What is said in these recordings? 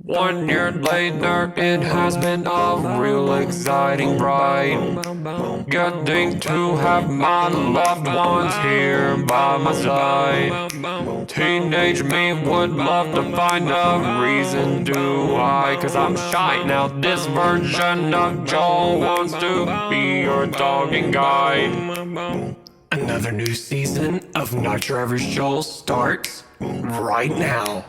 1 year later, it has been a real exciting ride. Getting to have my loved ones here by my side. Teenage me would love to find a reason to why, cause I'm shy now. This version of Joel wants to be your dog and guide. Another new season of Not Your Average Joel starts right now.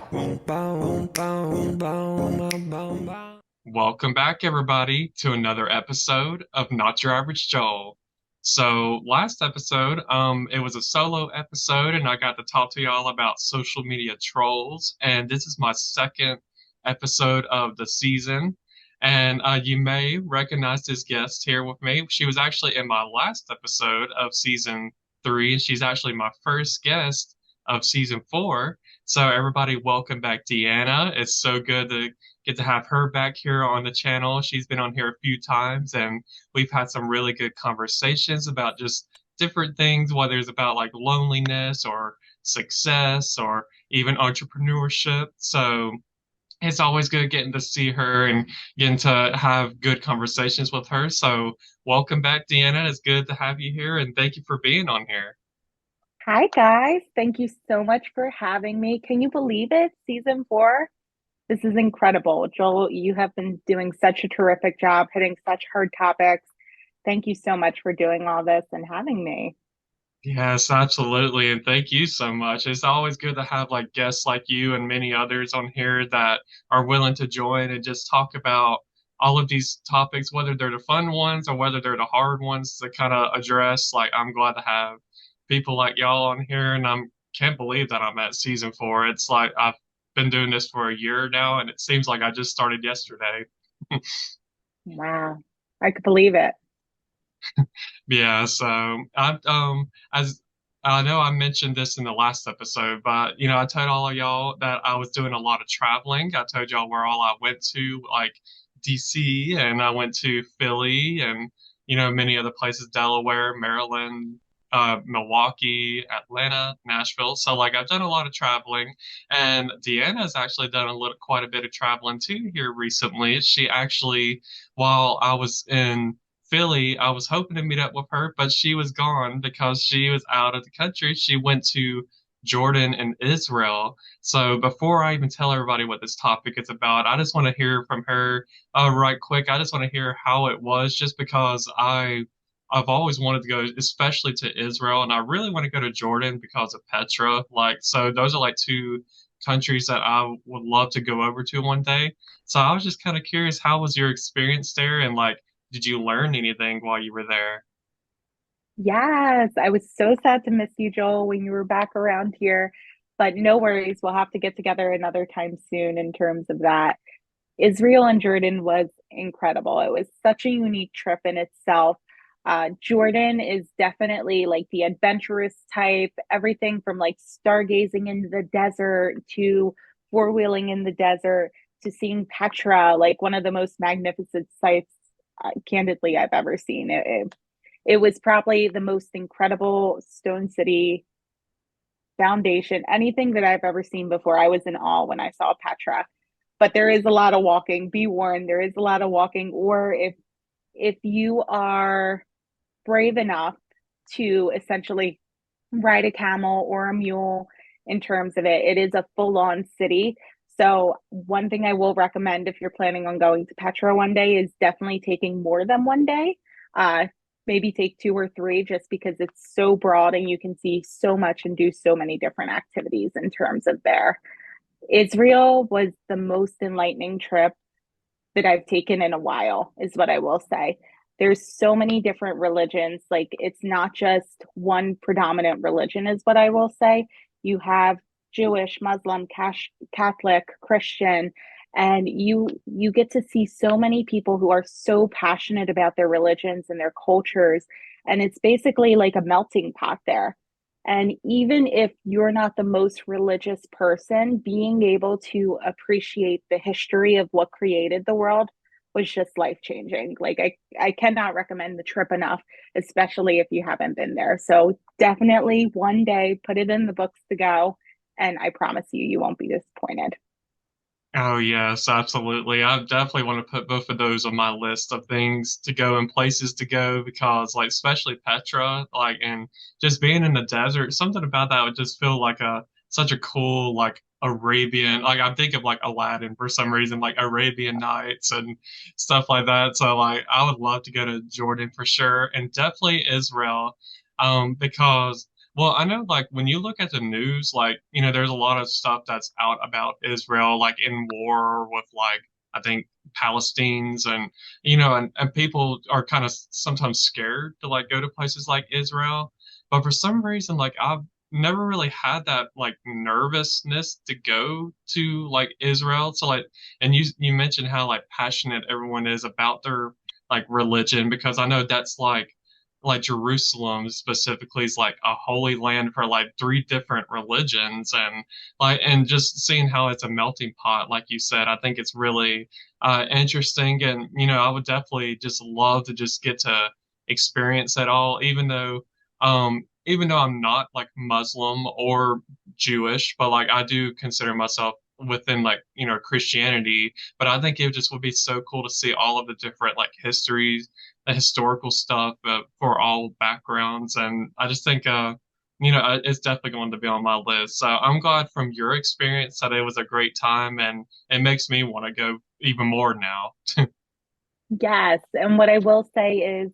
Welcome back, everybody, to another episode of Not Your Average Joel. So, last episode, it was a solo episode, and I got to talk to y'all about social media trolls. And this is my second episode of the season. And you may recognize this guest here with me. She was actually in my last episode of season three, and she's actually my first guest of season four. So, everybody, welcome back, DeAnna. It's so good to get to have her back here on the channel. She's been on here a few times, and we've had some really good conversations about just different things, whether it's about like loneliness or success or even entrepreneurship. So it's always good getting to see her and getting to have good conversations with her. So welcome back, DeAnna. It's good to have you here, and thank you for being on here. Hi, guys. Thank you so much for having me. Can you believe it? Season four. This is incredible. Joel, you have been doing such a terrific job hitting such hard topics. Thank you so much for doing all this and having me. Yes, absolutely. And thank you so much. It's always good to have like guests like you and many others on here that are willing to join and just talk about all of these topics, whether they're the fun ones or whether they're the hard ones to kind of address. Like, I'm glad to have people like y'all on here, and I can't believe that I'm at season four. It's like I've been doing this for a year now, and it seems like I just started yesterday. Wow. I could believe it. Yeah, so as I know I mentioned this in the last episode, but I told all of y'all that I was doing a lot of traveling. I told y'all where all I went to, like DC, and I went to Philly and many other places, Delaware, Maryland, Milwaukee, Atlanta, Nashville. So like I've done a lot of traveling, and Deanna has actually done quite a bit of traveling too here recently. She actually, while I was in Philly, I was hoping to meet up with her, but she was gone because she was out of the country. She went to Jordan and Israel. So before I even tell everybody what this topic is about, I just want to hear from her right quick. I just want to hear how it was, just because I've always wanted to go, especially to Israel, and I really want to go to Jordan because of Petra. Like, so those are like two countries that I would love to go over to one day. So I was just kind of curious, how was your experience there, and like, did you learn anything while you were there? Yes, I was so sad to miss you, Joel, when you were back around here. But no worries, we'll have to get together another time soon in terms of that. Israel and Jordan was incredible. It was such a unique trip in itself. Jordan is definitely like the adventurous type, everything from like stargazing into the desert to four-wheeling in the desert to seeing Petra, like one of the most magnificent sights, candidly, I've ever seen. It was probably the most incredible stone city foundation, anything that I've ever seen before. I was in awe when I saw Petra, but there is a lot of walking. Be warned, there is a lot of walking. Or if you are brave enough to essentially ride a camel or a mule, in terms of it, it is a full-on city. So one thing I will recommend if you're planning on going to Petra one day is definitely taking more than one day. Uh, Maybe take two or three, just because it's so broad and you can see so much and do so many different activities in terms of there. Israel was the most enlightening trip that I've taken in a while, is what I will say. There's so many different religions. Like, it's not just one predominant religion, is what I will say. You have Jewish, Muslim, Catholic, Christian, and you get to see so many people who are so passionate about their religions and their cultures, and it's basically like a melting pot there. And even if you're not the most religious person, being able to appreciate the history of what created the world was just life changing. Like, I cannot recommend the trip enough, especially if you haven't been there. So definitely one day put it in the books to go. And I promise you, you won't be disappointed. Oh yes, absolutely. I definitely want to put both of those on my list of things to go and places to go because like especially Petra, like and just being in the desert, something about that would just feel like a such a cool like Arabian like I think of like Aladdin for some reason, like Arabian Nights and stuff like that. So like I would love to go to Jordan for sure and definitely Israel. Because well, I know like when you look at the news, like, there's a lot of stuff that's out about Israel, like in war with like, I think Palestinians and people are kind of sometimes scared to like go to places like Israel. But for some reason, like I've never really had that like nervousness to go to like Israel. So like, and you mentioned how like passionate everyone is about their like religion because I know that's like Jerusalem specifically is like a holy land for like three different religions and just seeing how it's a melting pot like you said I think it's really interesting and I would definitely just love to just get to experience it all even though I'm not like Muslim or Jewish but like I do consider myself within like Christianity but I think it just would be so cool to see all of the different like histories the historical stuff for all backgrounds. And I just think, it's definitely going to be on my list. So I'm glad from your experience that it was a great time and it makes me want to go even more now. Yes. And what I will say is,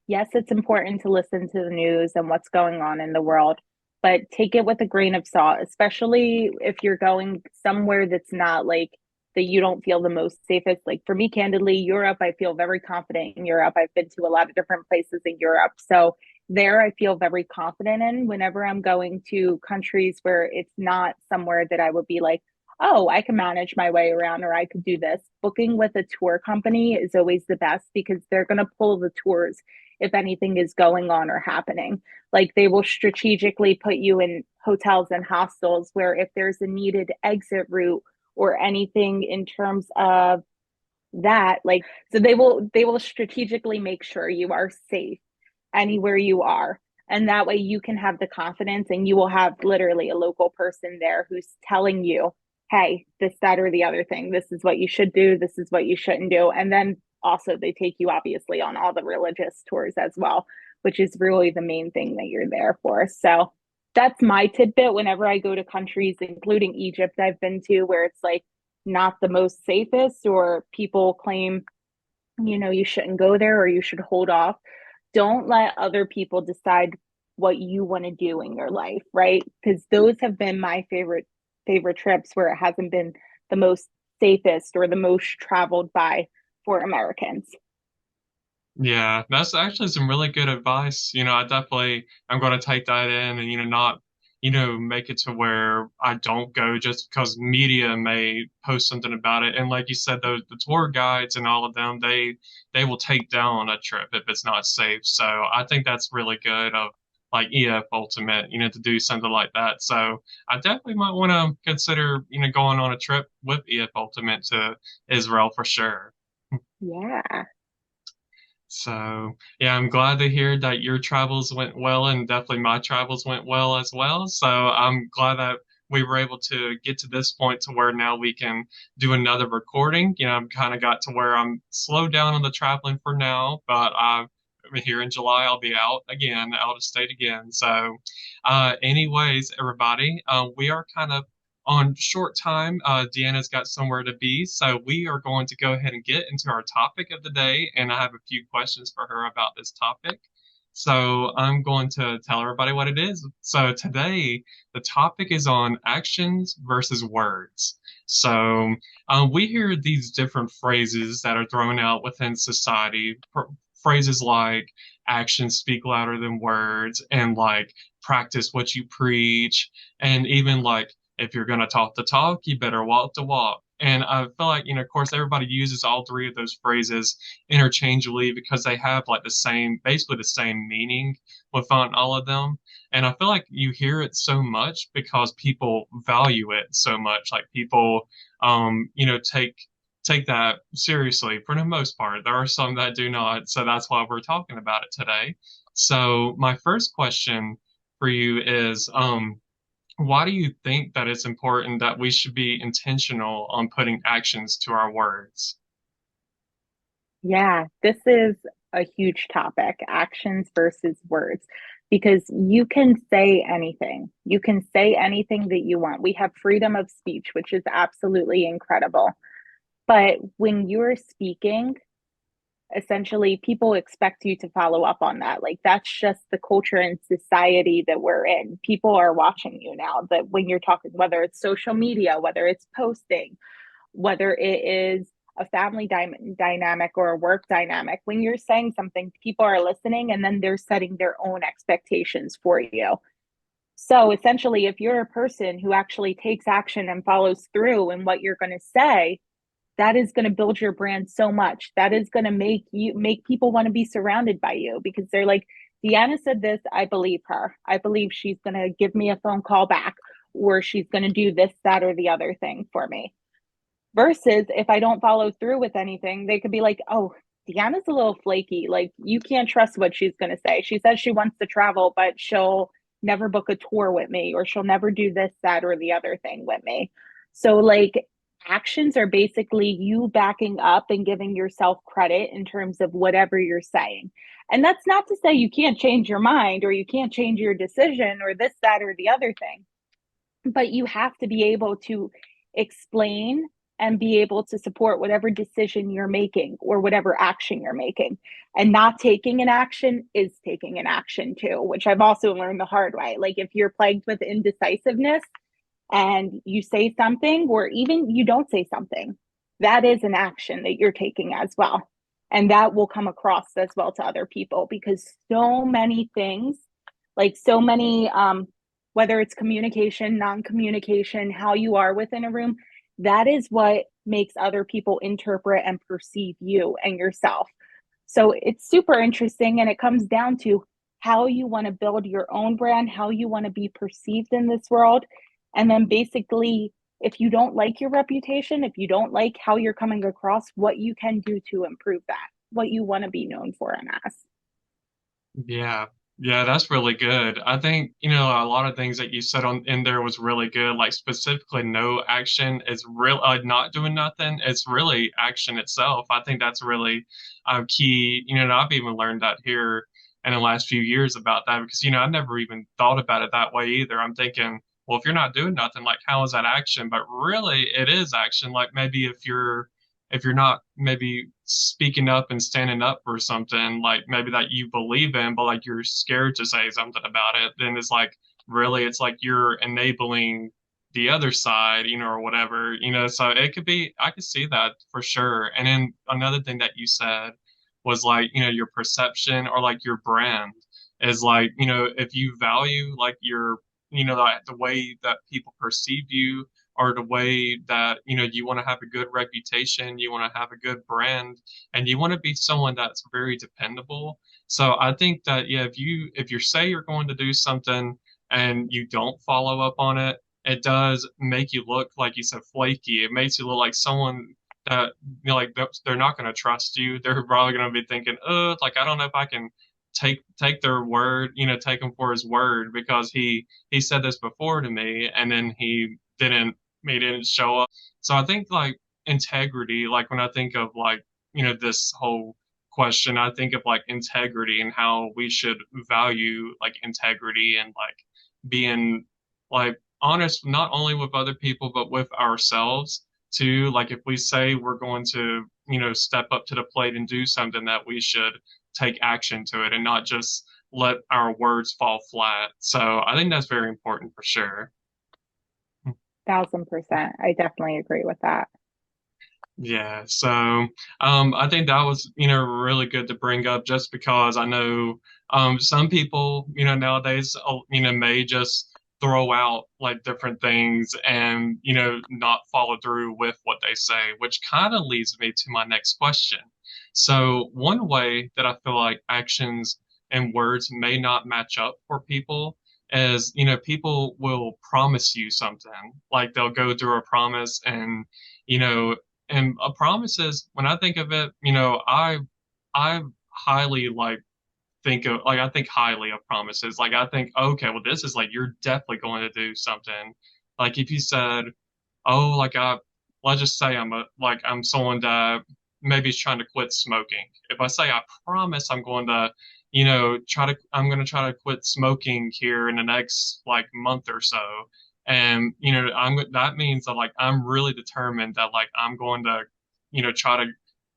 yes, it's important to listen to the news and what's going on in the world, but take it with a grain of salt, especially if you're going somewhere that's not like that you don't feel the most safest. Like for me, candidly, Europe, I feel very confident in Europe. I've been to a lot of different places in Europe. So there I feel very confident in whenever I'm going to countries where it's not somewhere that I would be like, oh, I can manage my way around or I could do this. Booking with a tour company is always the best because they're going to pull the tours if anything is going on or happening. Like they will strategically put you in hotels and hostels where if there's a needed exit route or anything in terms of that, like so they will strategically make sure you are safe anywhere you are. And that way you can have the confidence and you will have literally a local person there who's telling you, hey, this, that, or the other thing. This is what you should do. This is what you shouldn't do. And then also they take you obviously on all the religious tours as well, which is really the main thing that you're there for. So that's my tidbit whenever I go to countries, including Egypt, I've been to where it's like not the most safest or people claim you shouldn't go there or you should hold off. Don't let other people decide what you want to do in your life, right? Because those have been my favorite trips where it hasn't been the most safest or the most traveled by for Americans. Yeah, that's actually some really good advice. I'm going to take that in and, not, make it to where I don't go just because media may post something about it. And like you said, the tour guides and all of them, they will take down a trip if it's not safe. So I think that's really good of like EF Ultimate, to do something like that. So I definitely might want to consider, going on a trip with EF Ultimate to Israel for sure. Yeah. So, yeah, I'm glad to hear that your travels went well and definitely my travels went well as well. So, I'm glad that we were able to get to this point to where now we can do another recording. I'm kind of got to where I'm slowed down on the traveling for now, but here in July, I'll be out again, out of state again. So, anyways, everybody, we are kind of on short time. DeAnna's got somewhere to be, so we are going to go ahead and get into our topic of the day. And I have a few questions for her about this topic. So I'm going to tell everybody what it is. So today, the topic is on actions versus words. So we hear these different phrases that are thrown out within society. Phrases like actions speak louder than words, and like practice what you preach, and even like if you're going to talk the talk, you better walk the walk. And I feel like, of course, everybody uses all three of those phrases interchangeably because they have like basically the same meaning within all of them. And I feel like you hear it so much because people value it so much. Like people, take that seriously for the most part. There are some that do not. So that's why we're talking about it today. So my first question for you is, why do you think that it's important that we should be intentional on putting actions to our words? Yeah, this is a huge topic, actions versus words, because you can say anything. You can say anything that you want. We have freedom of speech, which is absolutely incredible. But when you're speaking, essentially people expect you to follow up on that. Like that's just the culture and society that we're in. People are watching you now, that when you're talking, whether it's social media, whether it's posting, whether it is a family dynamic or a work dynamic, when you're saying something, people are listening and then they're setting their own expectations for you. So essentially, if you're a person who actually takes action and follows through in what you're going to say, that is going to build your brand so much. That is going to make people want to be surrounded by you because they're like, DeAnna said this, I believe her. I believe she's going to give me a phone call back, or she's going to do this, that, or the other thing for me. Versus if I don't follow through with anything, they could be like, oh, DeAnna's a little flaky. Like, you can't trust what she's going to say. She says she wants to travel, but she'll never book a tour with me, or she'll never do this, that, or the other thing with me. So, like, actions are basically you backing up and giving yourself credit in terms of whatever you're saying. And that's not to say you can't change your mind or you can't change your decision or this, that, or the other thing, but you have to be able to explain and be able to support whatever decision you're making or whatever action you're making. And not taking an action is taking an action too, which I've also learned the hard way. Like if you're plagued with indecisiveness and you say something, or even you don't say something, that is an action that you're taking as well. And that will come across as well to other people because so many things, like so many whether it's communication, non-communication, how you are within a room, that is what makes other people interpret and perceive you and yourself. So it's super interesting, and it comes down to how you want to build your own brand, how you want to be perceived in this world. And then basically, if you don't like your reputation, if you don't like how you're coming across, what you can do to improve that, what you want to be known for and as. Yeah. Yeah, that's really good. I think, a lot of things that you said on in there was really good. Like specifically no action is real not doing nothing. It's really action itself. I think that's really key. And I've even learned that here in the last few years about that because, I never even thought about it that way either. I'm thinking, well, if you're not doing nothing, like how is that action? But really it is action. Like maybe if you're not maybe speaking up and standing up for something like maybe that you believe in, but like you're scared to say something about it, then it's like really it's like you're enabling the other side, or whatever, so it could be, I could see that for sure. And then another thing that you said was like, your perception or like your brand is like, if you value like your, like the way that people perceive you or the way that you want to have a good reputation, you want to have a good brand, and you want to be someone that's very dependable. So I think that yeah, if you say you're going to do something and you don't follow up on it, it does make you look, like you said, flaky. It makes you look like someone that like they're not going to trust you. They're probably going to be thinking, like I don't know if I can take their word, take him for his word because he said this before to me and then he didn't show up. So I think like integrity, like when I think of like, this whole question, I think of like integrity and how we should value like integrity and like being like honest, not only with other people, but with ourselves too. Like if we say we're going to, step up to the plate and do something, that we should take action to it and not just let our words fall flat. So I think that's very important for sure. 1000%. I definitely agree with that. Yeah, so I think that was, really good to bring up just because I know some people, nowadays, may just throw out like different things and, not follow through with what they say, which kind of leads me to my next question. So, one way that I feel like actions and words may not match up for people is, people will promise you something, like they'll go through a promise you know, and promises, when I think of it, I highly like I think highly of promises. Like I think, okay, well, this is like you're definitely going to do something. Like if you said, oh, let's just say I'm someone that maybe is trying to quit smoking. If I say I promise I'm going to, I'm going to try to quit smoking here in the next like month or so, and that means that like I'm really determined that like I'm going to, try to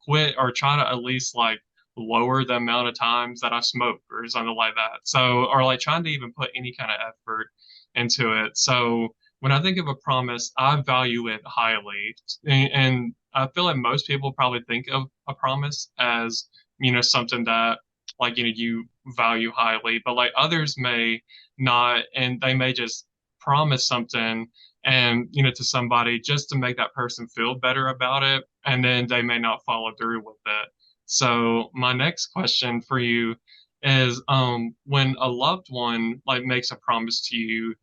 quit or try to at least like lower the amount of times that I smoke or something like that. So, or like trying to even put any kind of effort into it. So, when I think of a promise, I value it highly. And I feel like most people probably think of a promise as, something that like, you value highly, but like others may not, and they may just promise something and, to somebody just to make that person feel better about it. And then they may not follow through with it. So my next question for you is, when a loved one like makes a promise to you,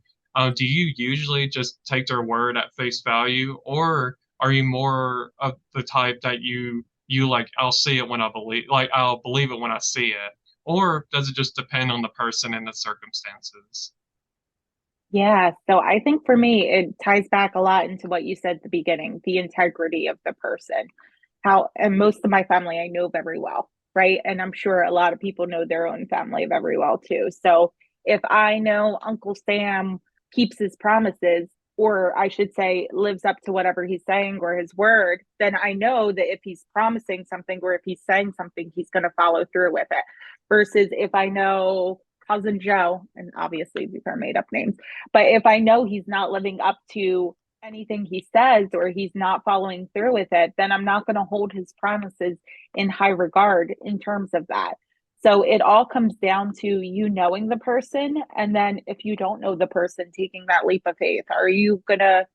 do you usually just take their word at face value, or are you more of the type that you like I'll see it when I'll believe it when I see it, or does it just depend on the person and the circumstances? Yeah, so I think for me, it ties back a lot into what you said at the beginning, the integrity of the person. How, and most of my family I know very well, right? And I'm sure a lot of people know their own family very well too. So if I know Uncle Sam keeps his promises, or I should say, lives up to whatever he's saying or his word, then I know that if he's promising something or if he's saying something, he's going to follow through with it. Versus if I know Cousin Joe, and obviously these are made up names, but if I know he's not living up to anything he says or he's not following through with it, then I'm not going to hold his promises in high regard in terms of that. So it all comes down to you knowing the person. And then if you don't know the person, taking that leap of faith, are you going to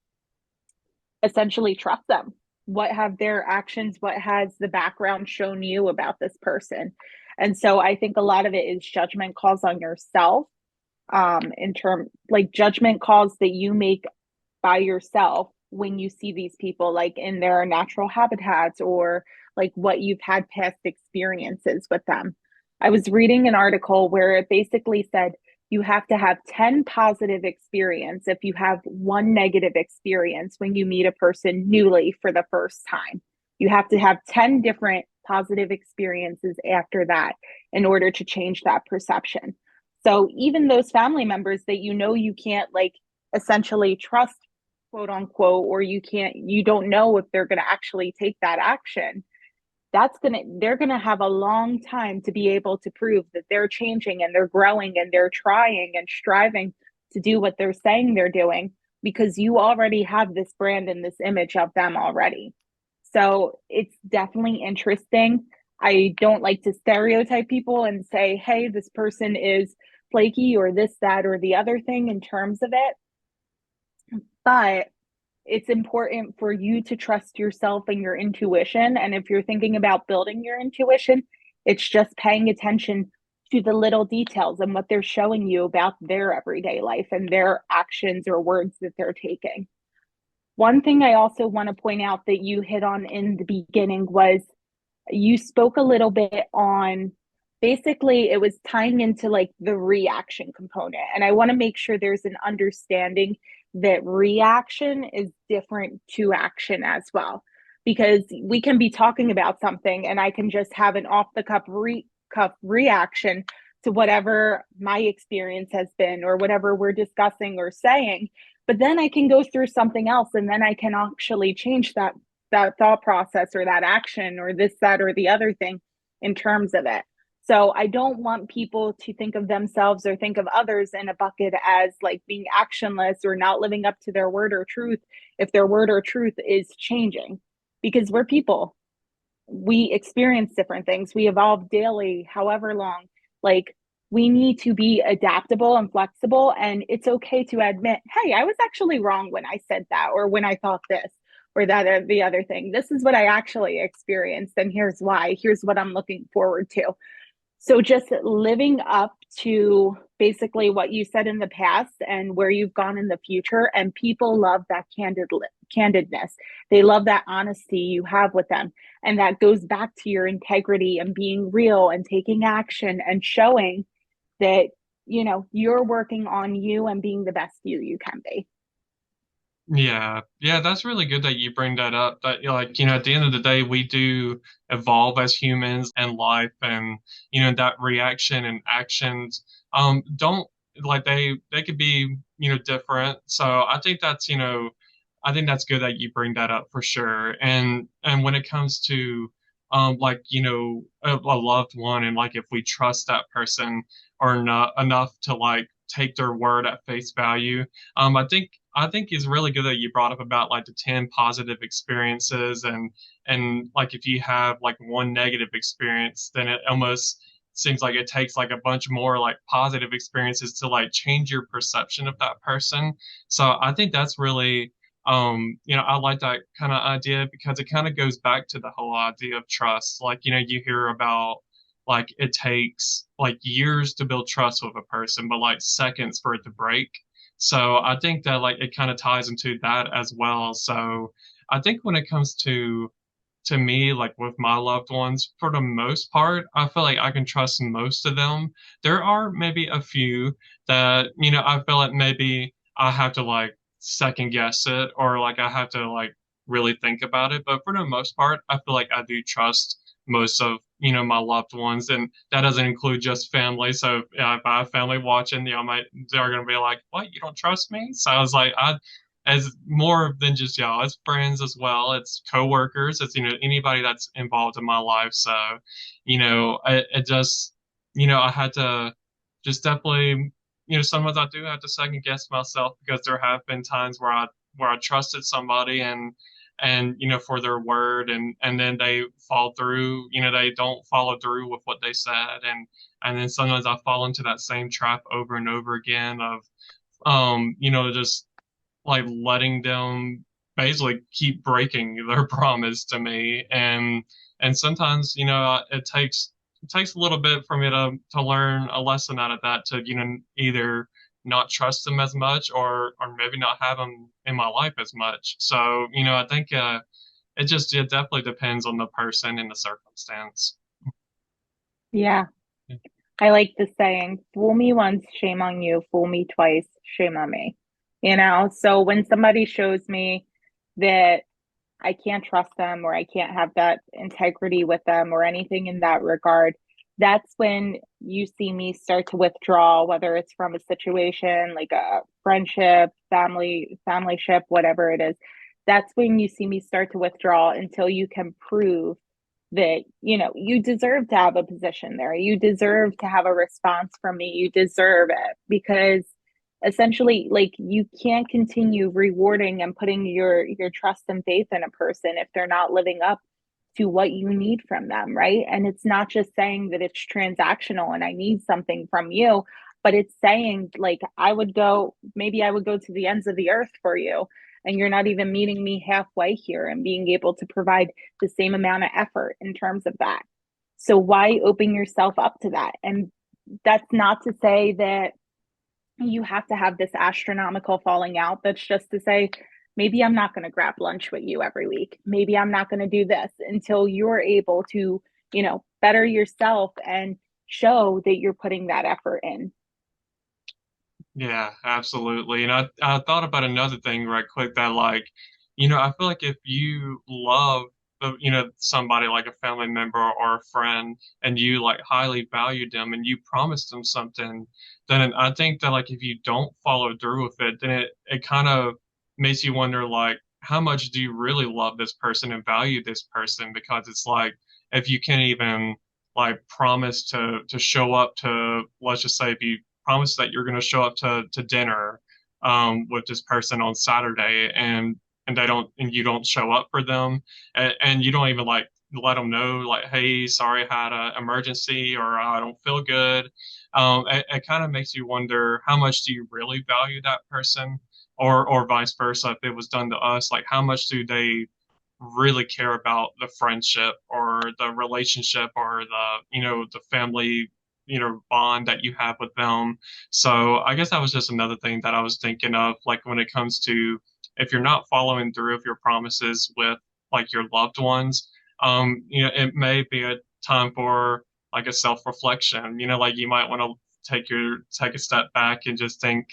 essentially trust them? What have their actions, what has the background shown you about this person? And so I think a lot of it is judgment calls on yourself, in term like judgment calls that you make by yourself when you see these people like in their natural habitats or like what you've had past experiences with them. I was reading an article where it basically said you have to have 10 positive experience if you have one negative experience when you meet a person newly for the first time. You have to have 10 different positive experiences after that in order to change that perception. So even those family members that you can't like essentially trust, quote unquote, or you don't know if they're going to actually take that action, they're going to have a long time to be able to prove that they're changing and they're growing and they're trying and striving to do what they're saying they're doing, because you already have this brand and this image of them already. So it's definitely interesting. I don't like to stereotype people and say, hey, this person is flaky or this, that, or the other thing in terms of it. But it's important for you to trust yourself and your intuition. And if you're thinking about building your intuition, it's just paying attention to the little details and what they're showing you about their everyday life and their actions or words that they're taking. One thing I also want to point out that you hit on in the beginning was you spoke a little bit on, basically it was tying into like the reaction component, and I want to make sure there's an understanding that reaction is different to action as well, because we can be talking about something and I can just have an off the cuff reaction to whatever my experience has been or whatever we're discussing or saying, but then I can go through something else and then I can actually change that thought process or that action or this, that, or the other thing in terms of it. So I don't want people to think of themselves or think of others in a bucket as like being actionless or not living up to their word or truth if their word or truth is changing, because we're people. We experience different things. We evolve daily, however long. Like we need to be adaptable and flexible. And it's okay to admit, hey, I was actually wrong when I said that, or when I thought this, or that, or the other thing. This is what I actually experienced. And here's why. Here's what I'm looking forward to. So just living up to basically what you said in the past and where you've gone in the future. And people love that candidness. They love that honesty you have with them. And that goes back to your integrity and being real and taking action and showing that, you're working on you and being the best you can be. Yeah, yeah, that's really good that you bring that up. That like, at the end of the day, we do evolve as humans and life, and that reaction and actions don't like they could be different. So I think that's good that you bring that up for sure. And when it comes to like a loved one, and like if we trust that person or not enough to like take their word at face value, I think is really good that you brought up about like the 10 positive experiences, and like if you have like one negative experience, then it almost seems like it takes like a bunch more like positive experiences to like change your perception of that person. So I think that's really I like that kind of idea because it kind of goes back to the whole idea of trust. Like, you hear about like it takes like years to build trust with a person, but like seconds for it to break. So I think that like it kind of ties into that as well. So I think when it comes to me, like with my loved ones, for the most part, I feel like I can trust most of them. There are maybe a few that, I feel like maybe I have to like second guess it, or like I have to like really think about it. But for the most part, I feel like I do trust most of, my loved ones. And that doesn't include just family. So if I have family watching, they're going to be like, what, you don't trust me? So I was like, as more than just y'all, as friends as well. It's coworkers. It's anybody that's involved in my life. So, it just I had to just definitely sometimes I do have to second guess myself because there have been times where I trusted somebody and for their word, and then they fall through. They don't follow through with what they said, and then sometimes I fall into that same trap over and over again of just like letting them basically keep breaking their promise to me, and sometimes it takes a little bit for me to learn a lesson out of that, to either not trust them as much, or maybe not have them in my life as much. So I think it definitely depends on the person and the circumstance. Yeah. I like the saying, fool me once, shame on you, fool me twice, shame on me. So when somebody shows me that I can't trust them or I can't have that integrity with them or anything in that regard, that's when you see me start to withdraw, whether it's from a situation like a friendship, family ship, whatever it is. That's when you see me start to withdraw until you can prove that you deserve to have a position there, you deserve to have a response from me, you deserve it, because essentially, like, you can't continue rewarding and putting your trust and faith in a person if they're not living up to what you need from them, right? And it's not just saying that it's transactional and I need something from you, but it's saying, like, maybe I would go to the ends of the earth for you, and you're not even meeting me halfway here and being able to provide the same amount of effort in terms of that. So why open yourself up to that? And that's not to say that you have to have this astronomical falling out. That's just to say, maybe I'm not going to grab lunch with you every week. Maybe I'm not going to do this until you're able to, better yourself and show that you're putting that effort in. Yeah, absolutely. And I thought about another thing right quick that like, I feel like if you love somebody like a family member or a friend, and you like highly value them and you promise them something, then I think that like if you don't follow through with it, then it kind of makes you wonder like how much do you really love this person and value this person? Because it's like if you can't even like promise to show up to, let's just say if you promise that you're going to show up to dinner with this person on Saturday, and they don't, and you don't show up for them, and you don't even like let them know like, hey, sorry, I had an emergency, or I don't feel good. It kind of makes you wonder how much do you really value that person, or vice versa. If it was done to us, like how much do they really care about the friendship or the relationship or the family bond that you have with them. So I guess that was just another thing that I was thinking of, like when it comes to if you're not following through with your promises with like your loved ones, it may be a time for like a self-reflection. Like you might want to take a step back and just think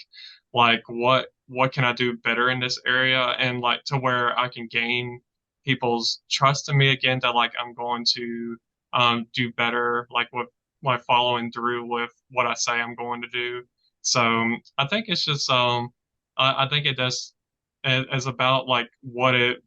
like what can I do better in this area, and like to where I can gain people's trust in me again, that like I'm going to do better like with like following through with what I say I'm going to do. So I think it's just I think it does is about like what it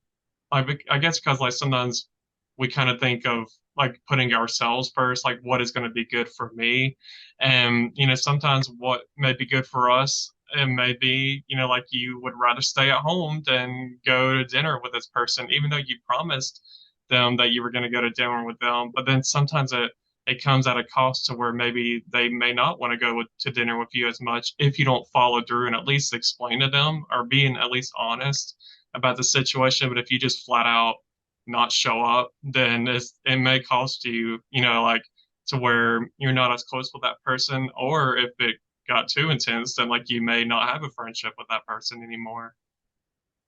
I guess because like sometimes we kind of think of like putting ourselves first, like what is going to be good for me. And, sometimes what may be good for us, it may be, like you would rather stay at home than go to dinner with this person, even though you promised them that you were going to go to dinner with them. But then sometimes it comes at a cost to where maybe they may not want to go to dinner with you as much if you don't follow through and at least explain to them or being at least honest about the situation. But if you just flat out not show up, then it may cost you, like to where you're not as close with that person. Or if it got too intense, then like you may not have a friendship with that person anymore.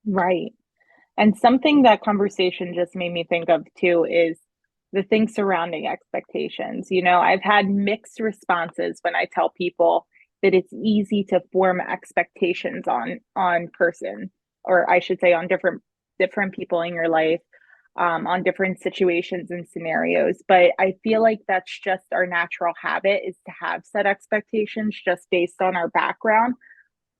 Right. And something that conversation just made me think of too is the things surrounding expectations. I've had mixed responses when I tell people that it's easy to form expectations on person, or I should say on different people in your life, on different situations and scenarios. But I feel like that's just our natural habit is to have set expectations just based on our background.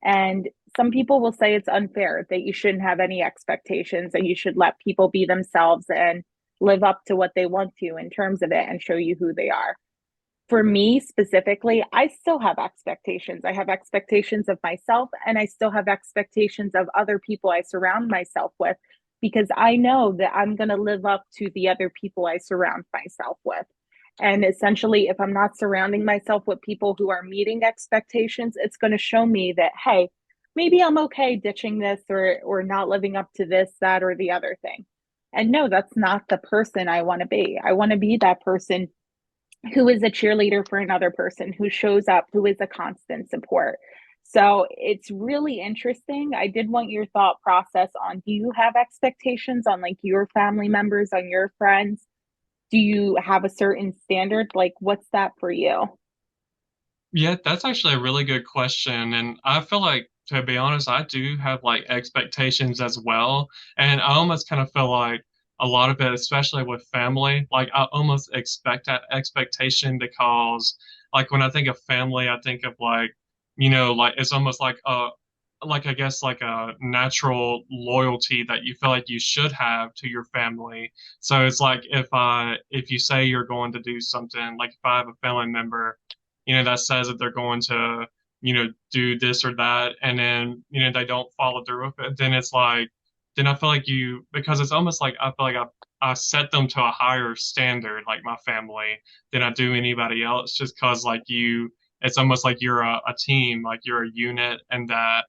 And some people will say it's unfair, that you shouldn't have any expectations and you should let people be themselves and live up to what they want to in terms of it and show you who they are. For me specifically, I still have expectations. I have expectations of myself and I still have expectations of other people I surround myself with, because I know that I'm going to live up to the other people I surround myself with. And essentially, if I'm not surrounding myself with people who are meeting expectations, it's going to show me that, hey, maybe I'm okay ditching this or not living up to this, that, or the other thing. And no, that's not the person I want to be. I want to be that person who is a cheerleader for another person, who shows up, who is a constant support. So it's really interesting. I did want your thought process on, do you have expectations on like your family members, on your friends? Do you have a certain standard? Like, what's that for you? Yeah, that's actually a really good question. And I feel like, to be honest, I do have like expectations as well. And I almost kind of feel like a lot of it, especially with family, like I almost expect that expectation because, like, when I think of family, I think of like, like it's almost like I guess like a natural loyalty that you feel like you should have to your family. So it's like if you say you're going to do something, like if I have a family member that says that they're going to, do this or that, and then, they don't follow through with it, then it's like, then I feel like because it's almost like I feel like I set them to a higher standard, like my family, than I do anybody else, just because like it's almost like you're a team, like you're a unit, and that,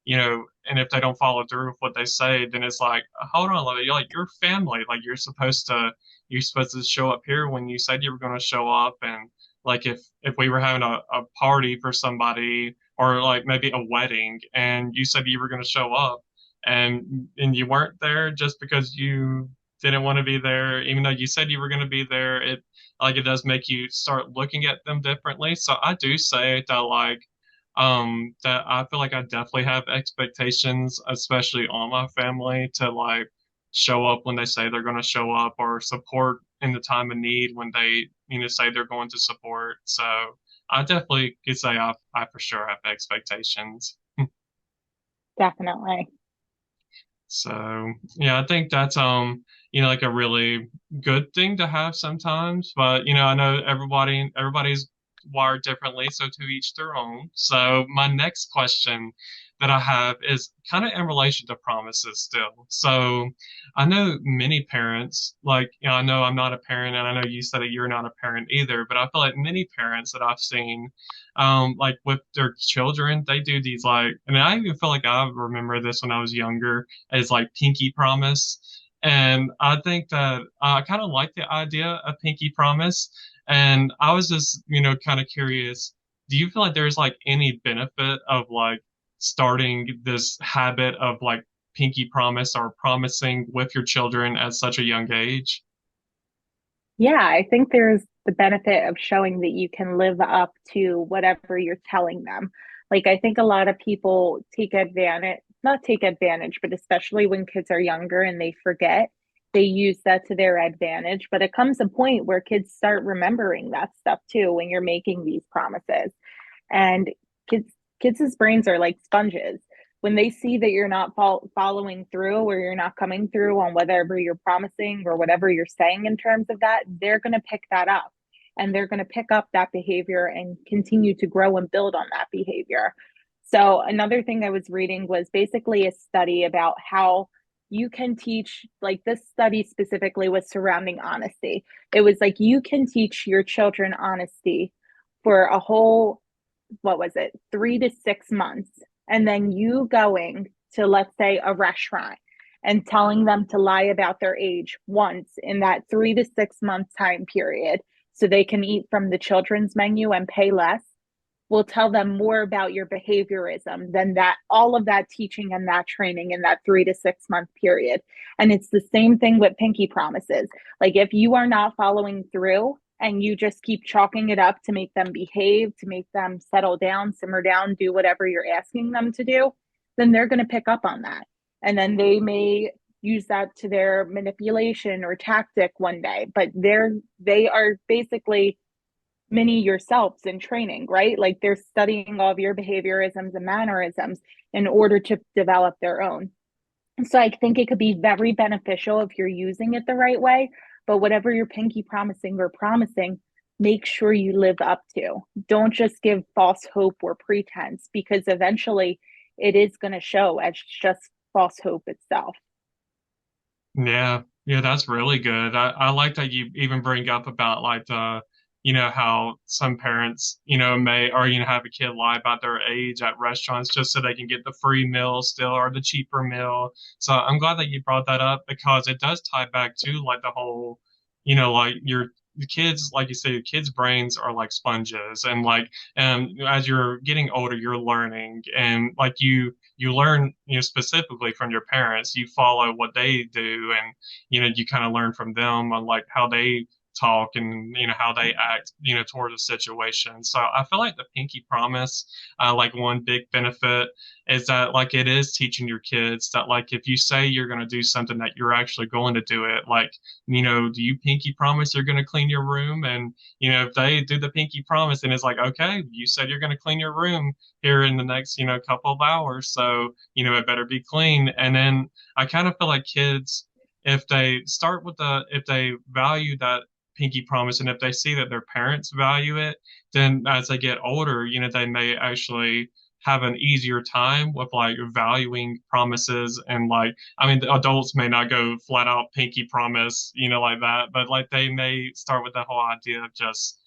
and if they don't follow through with what they say, then it's like, hold on, like you're family, like you're supposed to show up here when you said you were going to show up. And like if we were having a party for somebody, or like maybe a wedding, and you said you were going to show up, and you weren't there just because you didn't want to be there, even though you said you were going to be there, it does make you start looking at them differently. So I do say that like that I feel like I definitely have expectations, especially on my family, to like show up when they say they're going to show up, or support in the time of need when they, say they're going to support. So I definitely could say I for sure have expectations. Definitely. So yeah, I think that's like a really good thing to have sometimes. But I know everybody's wired differently, so to each their own. So my next question that I have is kind of in relation to promises still. So I know many parents, like, I know I'm not a parent, and I know you said that you're not a parent either, but I feel like many parents that I've seen, like with their children, they do these like, and I even feel like I remember this when I was younger, as like pinky promise. And I think that I kind of like the idea of pinky promise. And I was just, kind of curious, do you feel like there's like any benefit of like starting this habit of like pinky promise or promising with your children at such a young age? Yeah, I think there's the benefit of showing that you can live up to whatever you're telling them. Like, I think a lot of people take advantage, not take advantage, but especially when kids are younger and they forget, they use that to their advantage. But it comes a point where kids start remembering that stuff too when you're making these promises. And kids kids' brains are like sponges. When they see that you're not following through or you're not coming through on whatever you're promising or whatever you're saying in terms of that, they're going to pick that up, and they're going to pick up that behavior and continue to grow and build on that behavior. So another thing I was reading was basically a study about how you can teach, like this study specifically was surrounding honesty. It was like you can teach your children honesty for a whole, what was it, 3 to 6 months, and then you going to, let's say, a restaurant and telling them to lie about their age once in that 3 to 6 month time period so they can eat from the children's menu and pay less will tell them more about your behaviorism than that all of that teaching and that training in that 3 to 6 month period. And it's the same thing with pinky promises. Like if you are not following through and you just keep chalking it up to make them behave, to make them settle down, simmer down, do whatever you're asking them to do, then they're going to pick up on that. And then they may use that to their manipulation or tactic one day, but they are basically mini yourselves in training, right? Like they're studying all of your behaviorisms and mannerisms in order to develop their own. So I think it could be very beneficial if you're using it the right way. But whatever you're pinky promising or promising, make sure you live up to. Don't just give false hope or pretense, because eventually it is going to show as just false hope itself. Yeah, yeah, that's really good. I like that you even bring up about like how some parents, may or have a kid lie about their age at restaurants just so they can get the free meal still or the cheaper meal. So I'm glad that you brought that up because it does tie back to like the whole, like your the kids, like you say, your kids' brains are like sponges, and like as you're getting older, you're learning, and like you learn, specifically from your parents. You follow what they do, and you kind of learn from them on like how they talk and how they act towards a situation. So I feel like the pinky promise, like one big benefit is that like it is teaching your kids that like if you say you're going to do something that you're actually going to do it. Like, do you pinky promise you're going to clean your room? And if they do the pinky promise, and it's like, okay, you said you're going to clean your room here in the next couple of hours, so it better be clean. And then I kind of feel like kids, if they start with if they value that pinky promise, and if they see that their parents value it, then as they get older, they may actually have an easier time with like valuing promises. And like, I mean, the adults may not go flat out pinky promise, like that, but like they may start with the whole idea of just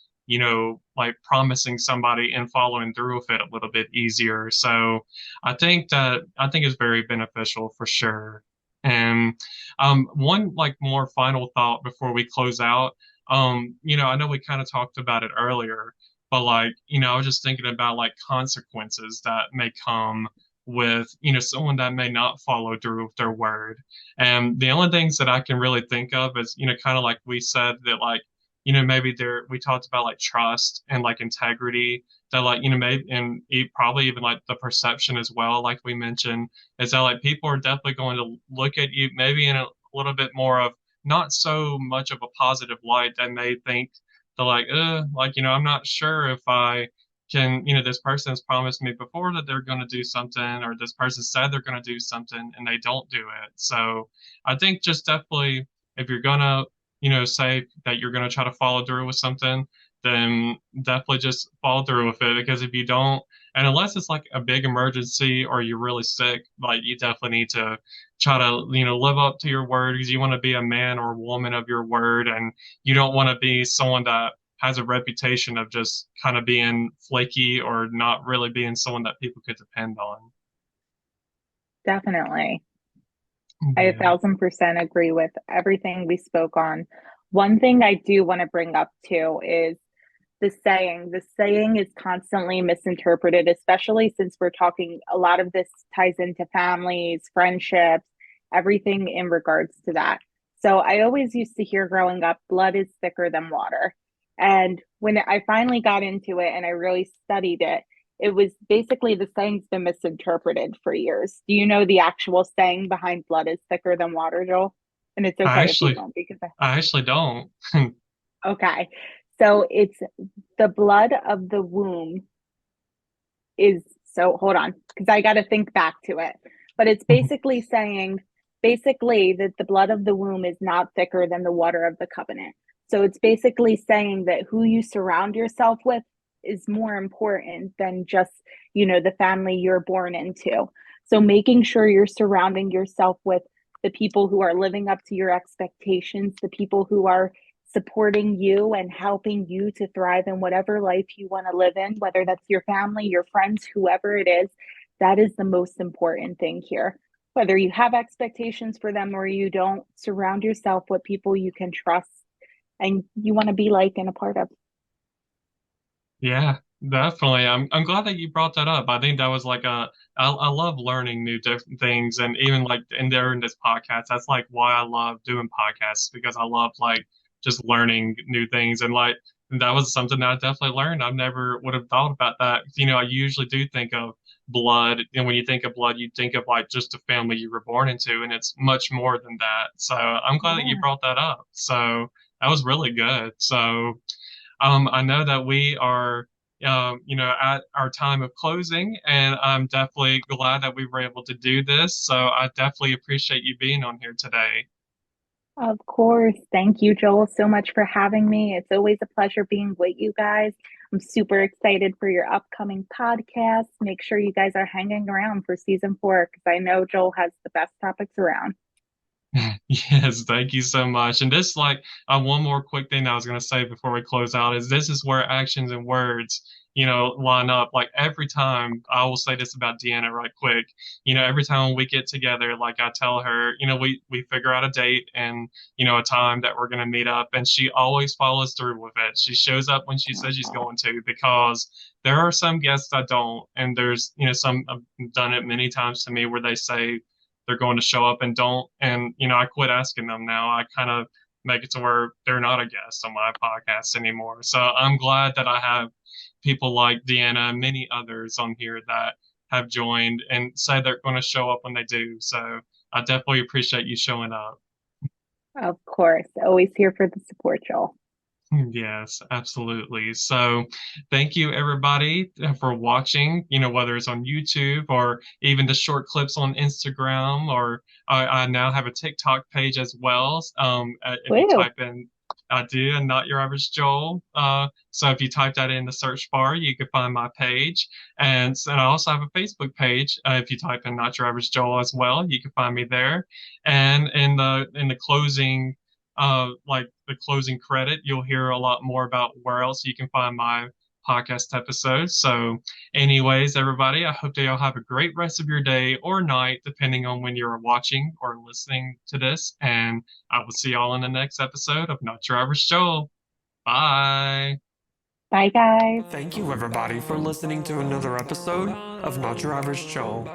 like promising somebody and following through with it a little bit easier. So I think it's very beneficial for sure. And one like more final thought before we close out. I know we kind of talked about it earlier, but like, I was just thinking about like consequences that may come with, someone that may not follow through with their word. And the only things that I can really think of is, kind of like we said that like, maybe we talked about like trust and like integrity that like, maybe, and probably even like the perception as well, like we mentioned, is that like people are definitely going to look at you maybe in a little bit more of not so much of a positive light. Than they think they're like, I'm not sure if I can, this person has promised me before that they're going to do something, or this person said they're going to do something and they don't do it. So I think just definitely if you're going to, say that you're going to try to follow through with something, then definitely just follow through with it. Because if you don't, and unless it's like a big emergency or you're really sick, like you definitely need to try to, live up to your word, because you want to be a man or woman of your word. And you don't want to be someone that has a reputation of just kind of being flaky or not really being someone that people could depend on. Definitely. I a Yeah. thousand percent agree with everything we spoke on. One thing I do want to bring up too is The saying is constantly misinterpreted, especially since we're talking a lot of this ties into families, friendships, everything in regards to that. So I always used to hear growing up, blood is thicker than water. And when I finally got into it and I really studied it, it was basically the saying's been misinterpreted for years. Do you know the actual saying behind blood is thicker than water, Joel? And it's I okay if you actually, don't because I actually don't. okay. So it's the blood of the womb is so hold on because I got to think back to it. But it's basically saying basically that the blood of the womb is not thicker than the water of the covenant. So it's basically saying that who you surround yourself with is more important than just, the family you're born into. So making sure you're surrounding yourself with the people who are living up to your expectations, the people who are supporting you and helping you to thrive in whatever life you want to live in, whether that's your family, your friends, whoever it is, that is the most important thing here. Whether you have expectations for them or you don't, surround yourself with people you can trust and you want to be like and a part of. Yeah, definitely. I'm glad that you brought that up. I think that was like I love learning new different things, and even like in there in this podcast, that's like why I love doing podcasts because I love like just learning new things, and like that was something that I definitely learned. I never would have thought about that. I usually do think of blood, and when you think of blood, you think of like just the family you were born into, and it's much more than that. So I'm glad that you Yeah. brought that up. So that was really good. So. I know that we are, at our time of closing, and I'm definitely glad that we were able to do this. So I definitely appreciate you being on here today. Of course. Thank you, Joel, so much for having me. It's always a pleasure being with you guys. I'm super excited for your upcoming podcast. Make sure you guys are hanging around for season 4 because I know Joel has the best topics around. Yes, thank you so much. And this, like, one more quick thing I was going to say before we close out is this is where actions and words, line up. Like every time, I will say this about Deanna right quick. Every time we get together, like I tell her, we figure out a date and a time that we're going to meet up, and she always follows through with it. She shows up when she says she's Oh, going to because there are some guests I don't, and there's some have done it many times to me where they say they're going to show up and don't. And, I quit asking them now. I kind of make it to where they're not a guest on my podcast anymore. So I'm glad that I have people like Deanna and many others on here that have joined and say they're going to show up when they do. So I definitely appreciate you showing up. of course. Always here for the support, Joel. Yes, absolutely. So, thank you everybody for watching, whether it's on YouTube or even the short clips on Instagram, or I now have a TikTok page as well. If you Woo. type in I do and not your average Joel. So if you type that in the search bar, you can find my page. And I also have a Facebook page. If you type in not your average Joel as well, you can find me there. And in the closing like the closing credit, you'll hear a lot more about where else you can find my podcast episodes. So, anyways, everybody, I hope that y'all have a great rest of your day or night, depending on when you're watching or listening to this. And I will see y'all in the next episode of Not Your Average Joel. Bye. Bye, guys. Thank you, everybody, for listening to another episode of Not Your Average Joe.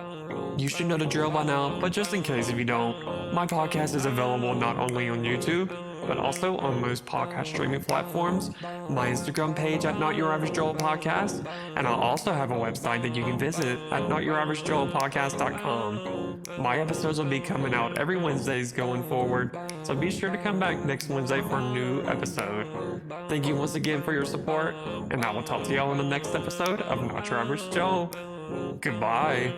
You should know the drill by now, but just in case if you don't, my podcast is available not only on YouTube, but also on most podcast streaming platforms, my Instagram page at Not Your Average Joel Podcast, and I also have a website that you can visit at notyouraverage.joelpodcast.com. My episodes will be coming out every Wednesdays going forward, so be sure to come back next Wednesday for a new episode. Thank you once again for your support, and I will talk to y'all in the next episode of Not Your Average Joe. Goodbye.